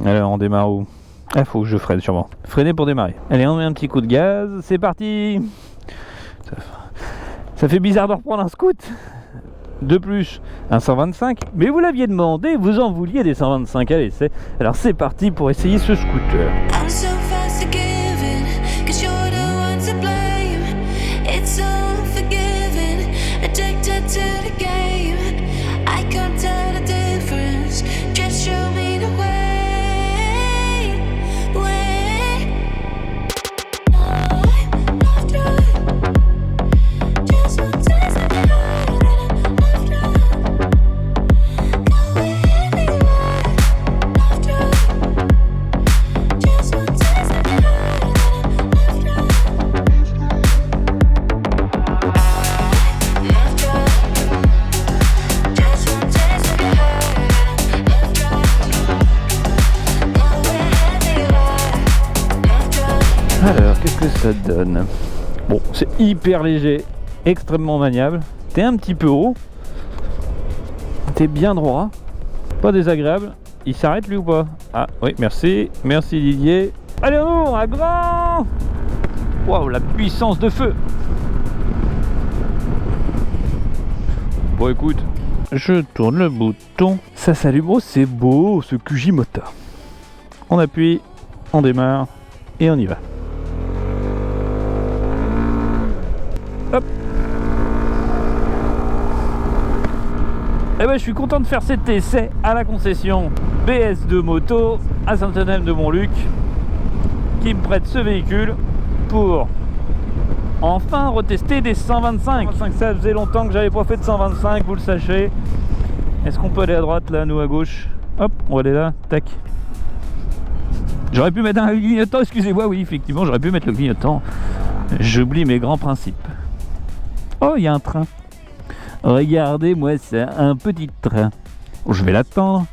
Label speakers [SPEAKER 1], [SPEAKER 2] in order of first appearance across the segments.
[SPEAKER 1] Alors on démarre où? Ah, faut que je freine sûrement. Freiner pour démarrer. Allez, on met un petit coup de gaz, c'est parti. Ça fait bizarre de reprendre un scoot. De plus, un 125. Mais vous l'aviez demandé, vous en vouliez des 125 à l'essai. Alors c'est parti pour essayer ce scooter.
[SPEAKER 2] I'm so fast forgiving, 'cause you're the one to blame. It's unforgiving, addicted to the game. I can't tell the difference, just show me the way.
[SPEAKER 1] Alors, qu'est-ce que ça donne? Bon, c'est hyper léger, extrêmement maniable. T'es un petit peu haut. T'es bien droit. Pas désagréable. Il s'arrête lui ou pas? Ah oui, merci. Merci Didier. Allez, on à grand. Waouh, la puissance de feu. Bon, écoute, je tourne le bouton. Ça s'allume. Oh, c'est beau, ce QJ moteur. On appuie, on démarre et on y va. Hop. Eh ben, je suis content de faire cet essai à la concession BS2 Moto à Saint-Anelme-de-Montluc qui me prête ce véhicule pour enfin retester des 125. Ça faisait longtemps que j'avais pas fait de 125, vous le sachez. Est-ce qu'on peut aller à droite là, nous à gauche? Hop, on va aller là, tac. J'aurais pu mettre un clignotant, excusez-moi, oui, effectivement, j'aurais pu mettre le clignotant. J'oublie mes grands principes. Oh, il y a un train. Regardez-moi ça, un petit train. Je vais l'attendre.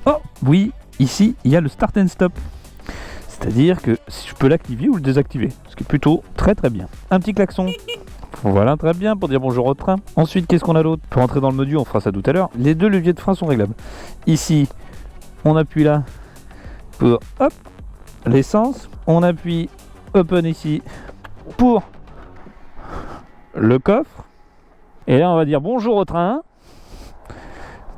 [SPEAKER 1] Oh, oui, ici, il y a le start and stop. C'est-à-dire que si je peux l'activer ou le désactiver. Ce qui est plutôt très très bien. Un petit klaxon. Voilà, très bien, pour dire bonjour au train. Ensuite, qu'est-ce qu'on a d'autre? Pour entrer dans le menu, on fera ça tout à l'heure. Les deux leviers de frein sont réglables. Ici, on appuie là pour, hop, l'essence. On appuie open ici pour le coffre. Et là on va dire bonjour au train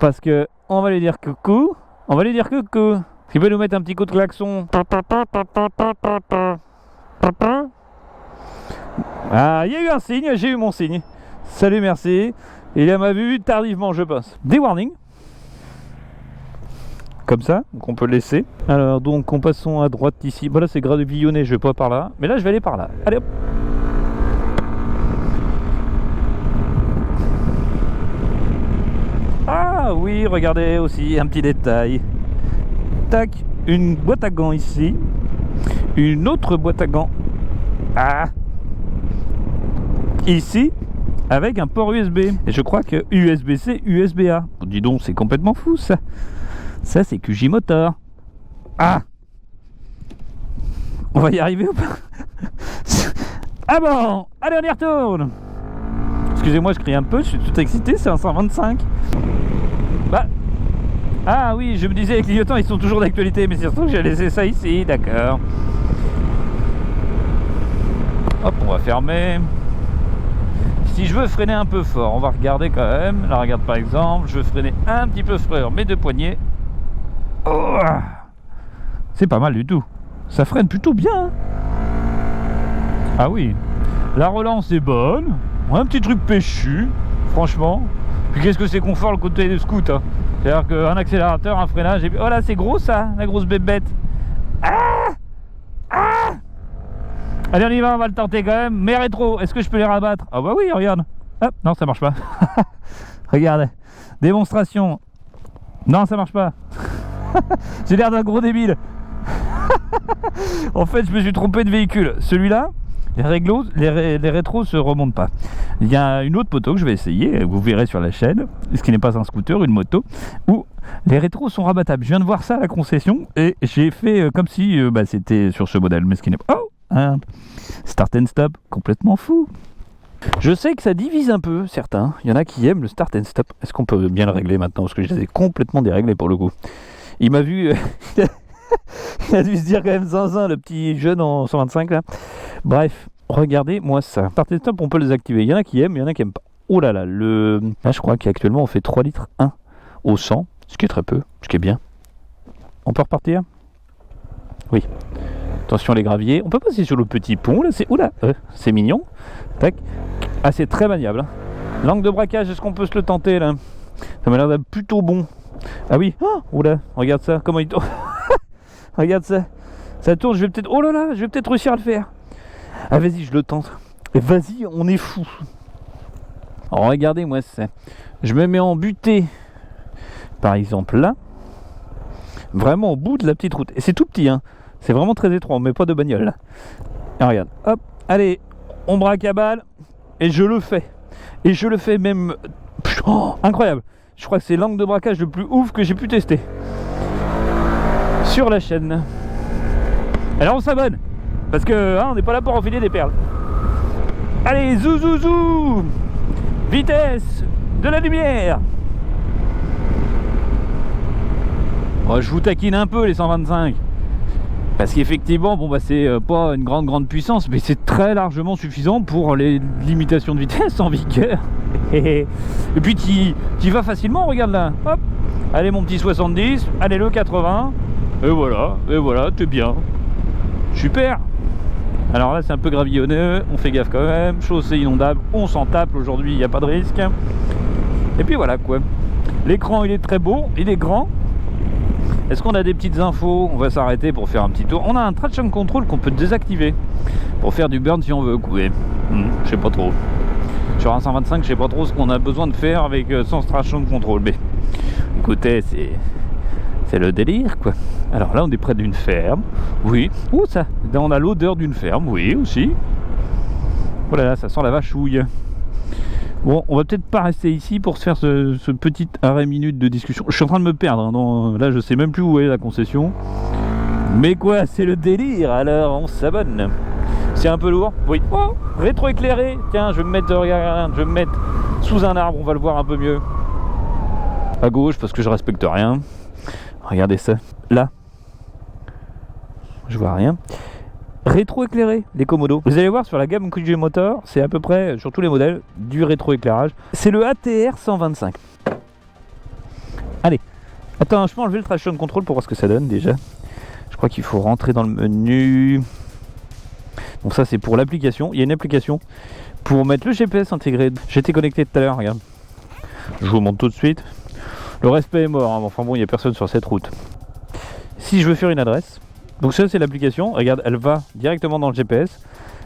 [SPEAKER 1] parce que on va lui dire coucou. On va lui dire coucou. Tu peux nous mettre un petit coup de klaxon? Ah, il y a eu un signe, j'ai eu mon signe. Salut, merci. Il m'a vu tardivement, je pense. Des warnings. Comme ça, donc on peut le laisser. Alors donc en passant à droite ici. Voilà, c'est gravillonné, je vais pas par là. Mais là je vais aller par là. Allez hop. Ah oui, regardez aussi un petit détail. Tac, une boîte à gants ici. Une autre boîte à gants. Ah, ici, avec un port USB. Et je crois que USB-C, USB-A. Dis donc, c'est complètement fou ça. Ça, c'est QJ Motor. Ah, on va y arriver ou pas? Ah bon, allez, on y retourne. Excusez-moi, je crie un peu, je suis tout excité, c'est un 125. Bah, ah oui, je me disais, les clignotants, ils sont toujours d'actualité, mais c'est surtout que j'ai laissé ça ici, d'accord. Hop, on va fermer. Si je veux freiner un peu fort, on va regarder quand même. Là, regarde par exemple, je veux freiner un petit peu fort mes deux poignets. Oh, c'est pas mal du tout. Ça freine plutôt bien. Ah oui, la relance est bonne. Un petit truc péchu, franchement. Puis qu'est-ce que c'est confort le côté de scoot, hein. C'est-à-dire qu'un accélérateur, un freinage, et puis... Oh là, c'est gros ça, la grosse bébête. Ah, ah. Allez, on y va, on va le tenter quand même. Mes rétros, est-ce que je peux les rabattre? Ah bah oui, regarde. Hop, non, ça marche pas. Regarde, démonstration. Non, ça marche pas. J'ai l'air d'un gros débile. En fait, je me suis trompé de véhicule. Celui-là, les rétros se remontent pas. Il y a une autre moto que je vais essayer, vous verrez sur la chaîne, ce qui n'est pas un scooter, une moto, où les rétros sont rabattables. Je viens de voir ça à la concession et j'ai fait comme si c'était sur ce modèle, mais ce qui n'est pas... Oh, un start and stop, complètement fou. Je sais que ça divise un peu certains. Il y en a qui aiment le start and stop. Est-ce qu'on peut bien le régler maintenant? Parce que je les ai complètement déréglés pour le coup. Il m'a vu, il a dû se dire quand même zinzin, le petit jeune en 125 là. Bref, regardez-moi ça. Par tes stops, on peut les activer. Il y en a qui aiment, il y en a qui aiment pas. Oh là là, là je crois qu'actuellement on fait 3 litres 1 au 100, ce qui est très peu, ce qui est bien. On peut repartir? Oui. Attention les graviers. On peut passer sur le petit pont là, c'est... Oula, c'est mignon. Tac. Ah, c'est très maniable. Hein. L'angle de braquage, est-ce qu'on peut se le tenter là? Ça m'a l'air d'être plutôt bon. Ah oui. Oh, oula, regarde ça, comment il tourne. Regarde ça. Ça tourne, je vais peut-être... Oh là là, je vais peut-être réussir à le faire. Ah vas-y, je le tente. Et vas-y, on est fou. Alors, regardez-moi ça. Je me mets en butée. Par exemple là. Vraiment au bout de la petite route. Et c'est tout petit, hein. C'est vraiment très étroit, on met pas de bagnole là. Et regarde, hop, allez, on braque à balle. Et je le fais. Et je le fais même... Oh, incroyable. Je crois que c'est l'angle de braquage le plus ouf que j'ai pu tester. Sur la chaîne. Alors on s'abonne. Parce que hein, on n'est pas là pour enfiler des perles. Allez, zou zou zou. Vitesse de la lumière. Oh, je vous taquine un peu les 125. Parce qu'effectivement, bon bah c'est pas une grande puissance, mais c'est très largement suffisant pour les limitations de vitesse en vigueur. Et puis tu vas facilement, regarde là. Hop. Allez mon petit 70, allez le 80. Et voilà, t'es bien. Super. Alors là c'est un peu gravillonneux, on fait gaffe quand même. Chaussée inondable, on s'en tape aujourd'hui, il n'y a pas de risque. Et puis voilà quoi. L'écran il est très beau, il est grand. Est-ce qu'on a des petites infos? On va s'arrêter pour faire un petit tour. On a un traction control qu'on peut désactiver pour faire du burn si on veut couper. Je sais pas trop. Sur un 125, je sais pas trop ce qu'on a besoin de faire avec sans traction control. Mais écoutez, c'est le délire quoi. Alors là, on est près d'une ferme. Oui. Ouh ça. Là, on a l'odeur d'une ferme. Oui aussi. Oh là là, ça sent la vachouille. Bon, on va peut-être pas rester ici pour se faire ce petit arrêt minute de discussion. Je suis en train de me perdre, hein, non, là je sais même plus où est la concession. Mais quoi, c'est le délire, alors on s'abonne. C'est un peu lourd, oui. Oh, rétro-éclairé, tiens, je vais me mettre, regarde, je vais me mettre sous un arbre, on va le voir un peu mieux. À gauche, parce que je respecte rien. Regardez ça, là. Je vois rien. Rétro-éclairé, les Komodo. Vous allez voir sur la gamme QG Motor, c'est à peu près sur tous les modèles du rétro-éclairage. C'est le ATR 125. Allez, attends, je peux enlever le traction control pour voir ce que ça donne déjà. Je crois qu'il faut rentrer dans le menu. Donc ça c'est pour l'application. Il y a une application pour mettre le GPS intégré. J'étais connecté tout à l'heure, regarde. Je vous montre tout de suite. Le respect est mort, hein. Enfin bon, il n'y a personne sur cette route. Si je veux faire une adresse, donc ça c'est l'application, regarde, elle va directement dans le GPS.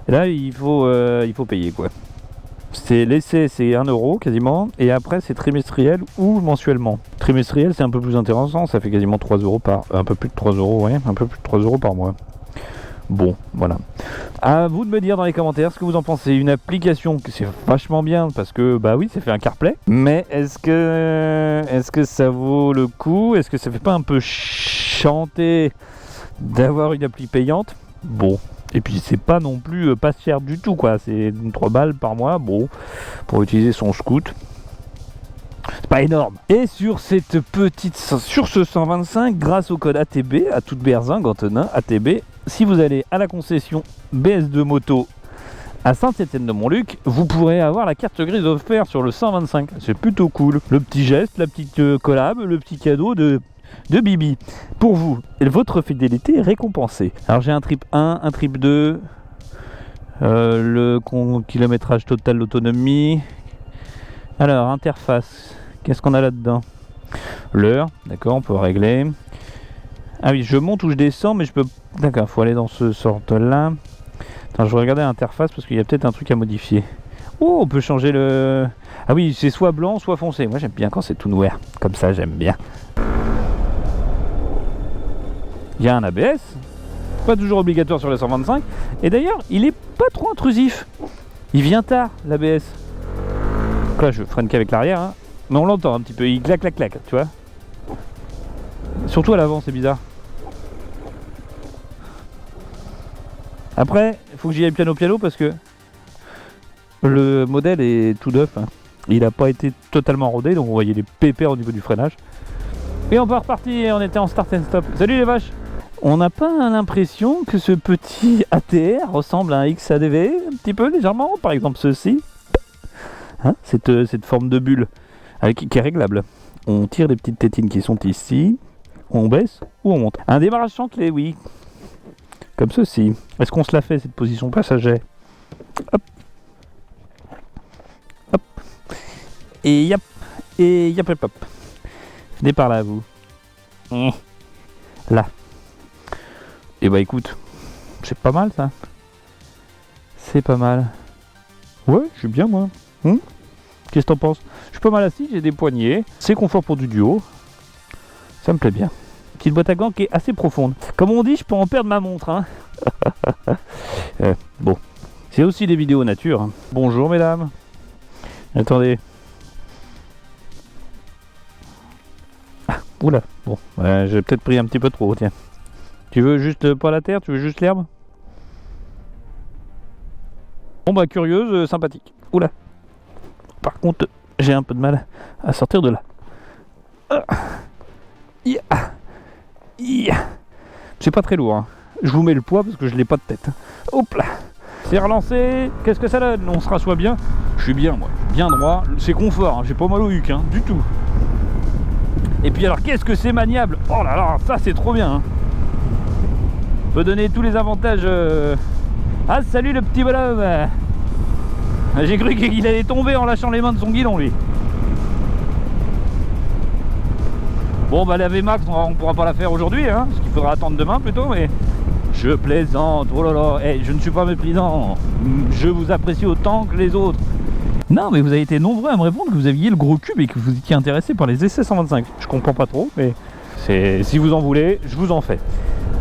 [SPEAKER 1] Et là il faut payer quoi. C'est l'essai, c'est 1 € quasiment. Et après c'est trimestriel ou mensuellement. Trimestriel c'est un peu plus intéressant, ça fait quasiment 3 € par... Un peu plus de 3 €, ouais, un peu plus de 3 € par mois. Bon, voilà. À vous de me dire dans les commentaires ce que vous en pensez. Une application que c'est vachement bien parce que bah oui, ça fait un CarPlay. Mais est-ce que ça vaut le coup? Est-ce que ça fait pas un peu chanter d'avoir une appli payante? Bon. Et puis c'est pas non plus pas cher du tout quoi. C'est 3 balles par mois. Bon, pour utiliser son scoot. C'est pas énorme. Et sur ce 125, grâce au code ATB, à toute berzingue, Antonin, ATB, si vous allez à la concession BS2 Moto à Saint-Étienne-de-Montluc, vous pourrez avoir la carte grise offerte sur le 125. C'est plutôt cool. Le petit geste, la petite collab, le petit cadeau de Bibi. Pour vous, votre fidélité est récompensée. Alors j'ai un trip 1, un trip 2, le kilométrage total d'autonomie. Alors, interface, qu'est-ce qu'on a là-dedans? L'heure, d'accord, on peut régler. Ah oui, je monte ou je descends, mais je peux... D'accord, il faut aller dans ce sort-là. Attends, je vais regarder l'interface parce qu'il y a peut-être un truc à modifier. Oh, on peut changer le... Ah oui, c'est soit blanc, soit foncé. Moi, j'aime bien quand c'est tout noir. Comme ça, j'aime bien. Il y a un ABS. Pas toujours obligatoire sur les 125. Et d'ailleurs, il est pas trop intrusif. Il vient tard, l'ABS. Là je freine qu'avec l'arrière hein. Mais on l'entend un petit peu, il clac clac clac, tu vois. Surtout à l'avant, c'est bizarre. Après, il faut que j'y aille piano parce que le modèle est tout neuf hein. Il n'a pas été totalement rodé, donc vous voyez les pépères au niveau du freinage. Et on peut repartir, on était en start and stop. Salut les vaches. On n'a pas l'impression que ce petit ATR ressemble à un XADV, un petit peu légèrement, par exemple ceci. Hein, cette forme de bulle qui est réglable. On tire les petites tétines qui sont ici, on baisse ou on monte. Un démarrage sans clé, oui. Comme ceci. Est-ce qu'on se la fait cette position passager? Hop. Hop. Et yap. Et yap hop hop. Venez par là, vous. Là. Et bah écoute, c'est pas mal ça. C'est pas mal. Ouais, je suis bien moi. Qu'est-ce que t'en penses? Je suis pas mal assis, j'ai des poignets. C'est confort pour du duo. Ça me plaît bien. Petite boîte à gants qui est assez profonde. Comme on dit, je peux en perdre ma montre. Hein. Bon. C'est aussi des vidéos nature. Hein. Bonjour mesdames. Attendez. Oula, bon, j'ai peut-être pris un petit peu trop, tiens. Tu veux juste pas la terre, tu veux juste l'herbe? Bon bah curieuse, sympathique. Oula. Par contre, j'ai un peu de mal à sortir de là. C'est pas très lourd, hein. Je vous mets le poids parce que je l'ai pas de tête. Hop là. C'est relancé, qu'est-ce que ça donne? On se rassoit bien. Je suis bien moi, bien droit, c'est confort, hein. J'ai pas mal au huc, hein, du tout. Et puis alors qu'est-ce que c'est maniable? Oh là là, ça c'est trop bien hein. On peut donner tous les avantages. Ah salut le petit bonhomme. J'ai cru qu'il allait tomber en lâchant les mains de son guidon lui. Bon bah la VMAX on pourra pas la faire aujourd'hui hein, parce qu'il faudra attendre demain plutôt, mais je plaisante, oh là là, hey, je ne suis pas méprisant, je vous apprécie autant que les autres. Non mais vous avez été nombreux à me répondre que vous aviez le gros cube et que vous étiez intéressé par les essais 125. Je comprends pas trop, mais si vous en voulez, je vous en fais.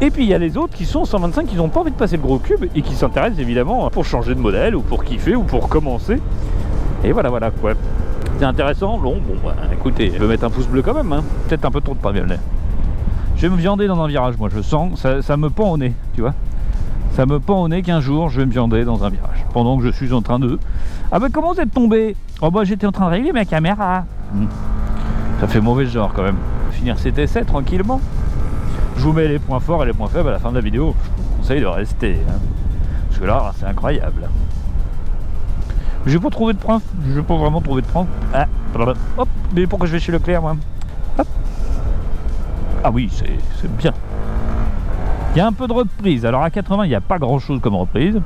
[SPEAKER 1] Et puis il y a les autres qui sont 125 qui n'ont pas envie de passer le gros cube et qui s'intéressent évidemment pour changer de modèle ou pour kiffer ou pour commencer. Et voilà quoi. C'est intéressant, bon bah écoutez, je vais mettre un pouce bleu quand même, hein. Peut-être un peu trop de pas violet. Je vais me viander dans un virage, moi je sens, ça me pend au nez, tu vois. Ça me pend au nez qu'un jour je vais me viander dans un virage. Pendant que je suis en train de... Ah bah comment vous êtes tombé? Oh bah j'étais en train de régler ma caméra. Ça fait mauvais genre quand même. Finir cet essai tranquillement. Je vous mets les points forts et les points faibles à la fin de la vidéo. Je vous conseille de rester. Hein. Parce que là, c'est incroyable. J'ai pas trouvé de frein. J'ai pas vraiment trouvé de frein. Ah, hop, mais pourquoi je vais chez Leclerc moi? Hop. Ah oui, c'est bien. Il y a un peu de reprise. Alors à 80, il n'y a pas grand chose comme reprise.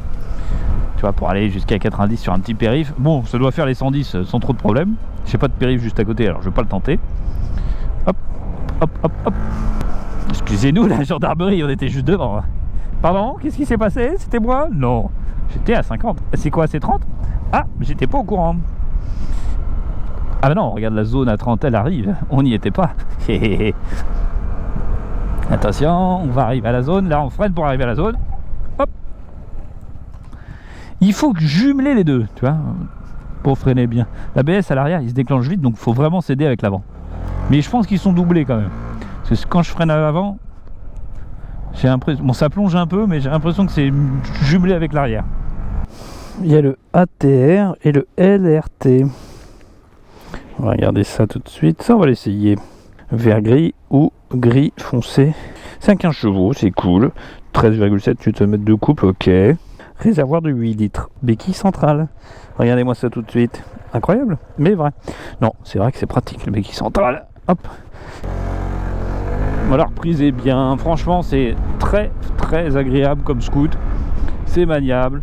[SPEAKER 1] Tu vois, pour aller jusqu'à 90 sur un petit périph'. Bon, ça doit faire les 110 sans trop de problème. J'ai pas de périph' juste à côté, alors je vais pas le tenter. Hop, hop, hop, hop. Excusez-nous, la gendarmerie, on était juste devant. Pardon, qu'est-ce qui s'est passé? C'était moi? Non, j'étais à 50. C'est quoi, c'est 30? Ah, j'étais pas au courant. Ah bah non, regarde la zone à 30, elle arrive. On n'y était pas. Attention, on va arriver à la zone. Là, on freine pour arriver à la zone. Hop. Il faut jumeler les deux, tu vois, pour freiner bien. L'ABS à l'arrière, il se déclenche vite, donc il faut vraiment s'aider avec l'avant. Mais je pense qu'ils sont doublés quand même. Parce que quand je freine à l'avant, j'ai l'impression... Bon, ça plonge un peu, mais j'ai l'impression que c'est jumelé avec l'arrière. Il y a le ATR et le LRT. On va regarder ça tout de suite. Ça, on va l'essayer. Vert gris ou gris foncé. C'est un 15 chevaux, c'est cool. 13,7 Nm de couple, ok. Réservoir de 8 litres. Béquille centrale. Regardez-moi ça tout de suite. Incroyable, mais vrai. Non, c'est vrai que c'est pratique, le béquille centrale. Hop. La reprise est bien. Franchement, c'est très agréable comme scoot. C'est maniable.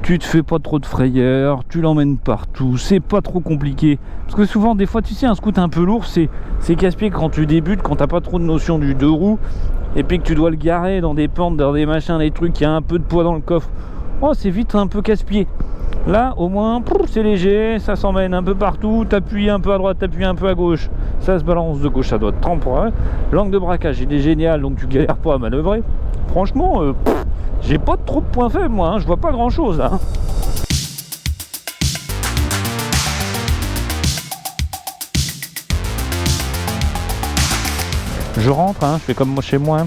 [SPEAKER 1] Tu te fais pas trop de frayeur, tu l'emmènes partout, c'est pas trop compliqué. Parce que souvent, des fois, tu sais, un scoot un peu lourd, c'est casse-pied quand tu débutes, quand t'as pas trop de notion du deux roues, et puis que tu dois le garer dans des pentes, dans des machins, des trucs, qui a un peu de poids dans le coffre. Oh, c'est vite un peu casse-pied. Là, au moins, c'est léger, ça s'emmène un peu partout, t'appuies un peu à droite, t'appuies un peu à gauche, ça se balance de gauche à droite, l'angle de braquage, il est génial, donc tu galères pas à manœuvrer. Franchement, j'ai pas trop de points faibles, moi, hein, je vois pas grand-chose, là. Je rentre, hein, je fais comme chez moi.